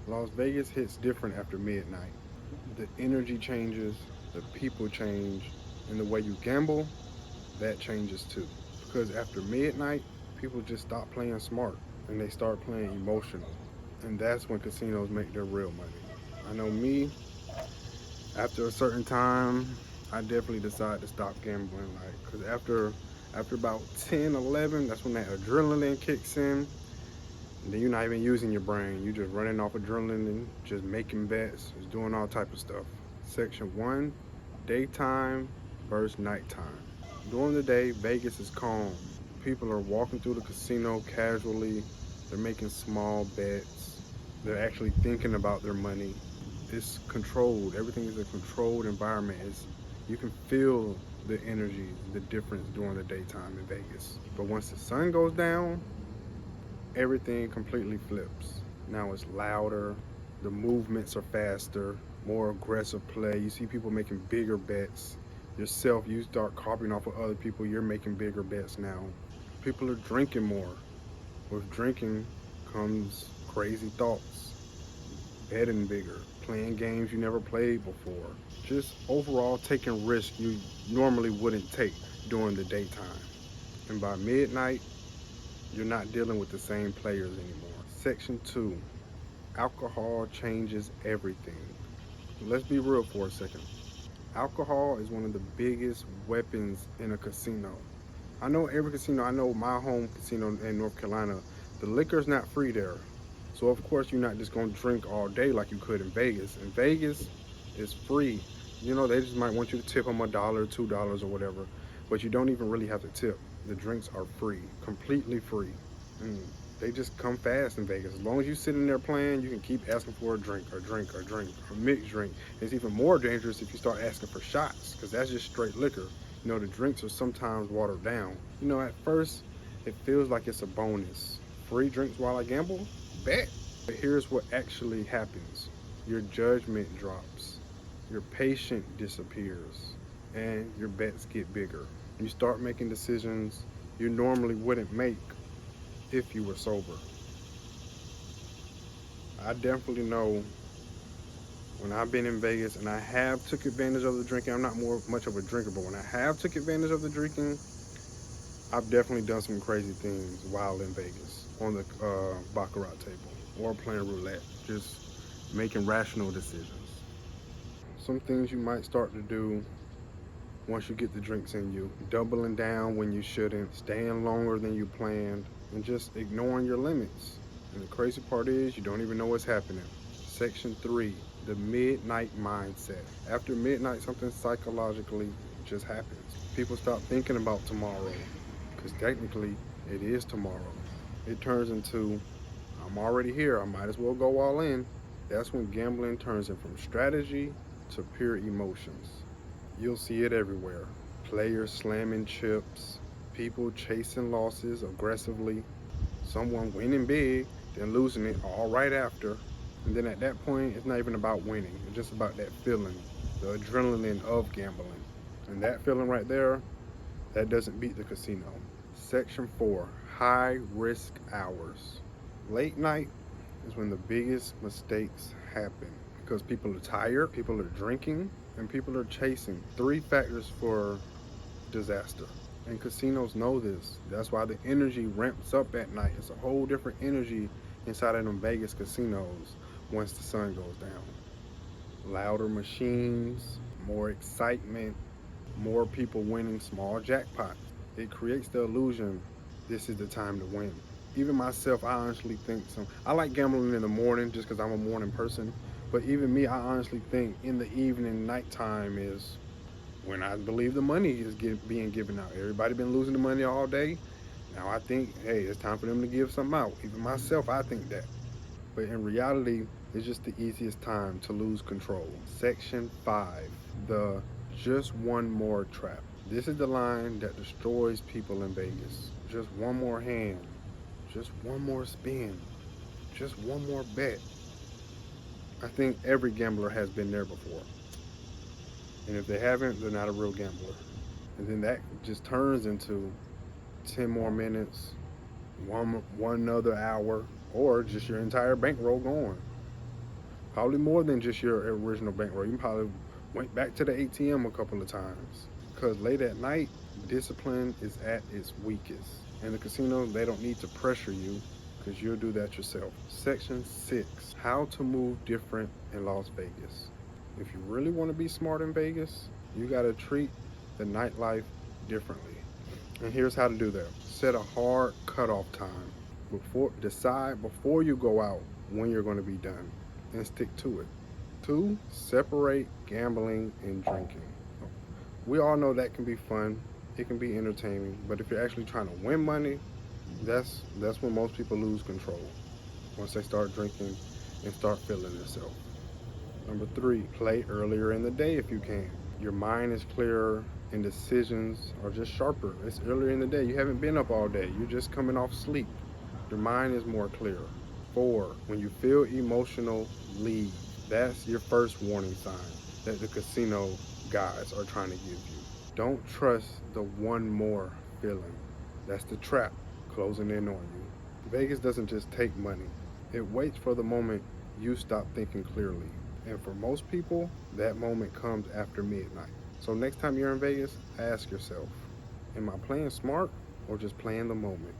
Las Vegas hits different after midnight. The energy changes, the people change, and the way you gamble, that changes too. Because after midnight, people just stop playing smart and they start playing emotional. And that's when casinos make their real money. I know me, after a certain time, I definitely decide to stop gambling. Like, cause after about 10, 11, that's when that adrenaline kicks in. And then you're not even using your brain. You're just running off adrenaline, just making bets, just doing all type of stuff. Section one, daytime versus nighttime. During the day, Vegas is calm. People are walking through the casino casually. They're making small bets. They're actually thinking about their money. It's controlled. Everything is a controlled environment. You can feel the energy, the difference during the daytime in Vegas. But once the sun goes down, everything completely flips. Now it's louder, the movements are faster, more aggressive play. You see people making bigger bets. Yourself, you start copying off of other people, you're making bigger bets now. People are drinking more. With drinking comes crazy thoughts, betting bigger, playing games you never played before. Just overall taking risks you normally wouldn't take during the daytime. And by midnight, you're not dealing with the same players anymore. Section 2, alcohol changes everything. Let's be real for a second. Alcohol is one of the biggest weapons in a casino. I know every casino, I know my home casino in North Carolina, the liquor's not free there. So of course you're not just gonna drink all day like you could in Vegas. In Vegas, it's free. You know, they just might want you to tip them $1, $2 or whatever, but you don't even really have to tip. The drinks are free, completely free. And they just come fast in Vegas. As long as you sit in there playing, you can keep asking for a drink, or drink, or drink, or mixed drink. It's even more dangerous if you start asking for shots, because that's just straight liquor. You know, the drinks are sometimes watered down. You know, at first, it feels like it's a bonus. Free drinks while I gamble? Bet. But here's what actually happens. Your judgment drops. Your patience disappears. And your bets get bigger. You start making decisions you normally wouldn't make if you were sober. I definitely know when I've been in Vegas and I have took advantage of the drinking. I'm not more much of a drinker, but when I have took advantage of the drinking, I've definitely done some crazy things while in Vegas on the baccarat table or playing roulette, just making rational decisions. Some things you might start to do once you get the drinks in you: doubling down when you shouldn't, staying longer than you planned, and just ignoring your limits. And the crazy part is you don't even know what's happening. Section 3, the midnight mindset. After midnight, something psychologically just happens. People stop thinking about tomorrow, because technically it is tomorrow. It turns into, I'm already here, I might as well go all in. That's when gambling turns in from strategy to pure emotions. You'll see it everywhere. Players slamming chips, people chasing losses aggressively, someone winning big, then losing it all right after. And then at that point, it's not even about winning. It's just about that feeling, the adrenaline of gambling. And that feeling right there, that doesn't beat the casino. Section 4, high risk hours. Late night is when the biggest mistakes happen because people are tired, people are drinking, and people are chasing. Three factors for disaster. And casinos know this. That's why the energy ramps up at night. It's a whole different energy inside of them Vegas casinos once the sun goes down. Louder machines, more excitement, more people winning small jackpots. It creates the illusion this is the time to win. Even myself, I honestly think some. I like gambling in the morning just because I'm a morning person. But even me, I honestly think in the evening, nighttime is when I believe the money is being given out. Everybody been losing the money all day. Now I think, hey, it's time for them to give something out. Even myself, I think that. But in reality, it's just the easiest time to lose control. Section 5, the just one more trap. This is the line that destroys people in Vegas. Just one more hand, just one more spin, just one more bet. I think every gambler has been there before. And if they haven't, they're not a real gambler. And then that just turns into 10 more minutes, one other hour, or just your entire bankroll going. Probably more than just your original bankroll. You probably went back to the ATM a couple of times. Because late at night, discipline is at its weakest. In the casino, they don't need to pressure you because you'll do that yourself. Section 6, how to move different in Las Vegas. If you really want to be smart in Vegas, you got to treat the nightlife differently. And here's how to do that. Set a hard cutoff time. Decide before you go out when you're going to be done and stick to it. 2, separate gambling and drinking. We all know that can be fun, it can be entertaining, but if you're actually trying to win money, that's when most people lose control. Once they start drinking and start feeling themselves. Number 3, play earlier in the day if you can. Your mind is clearer and decisions are just sharper. It's earlier in the day. You haven't been up all day. You're just coming off sleep. Your mind is more clear. 4, when you feel emotional, leave. That's your first warning sign that the casino guys are trying to give you. Don't trust the one more feeling. That's the trap closing in on you. Vegas doesn't just take money. It waits for the moment you stop thinking clearly. And for most people, that moment comes after midnight. So next time you're in Vegas, ask yourself, am I playing smart or just playing the moment?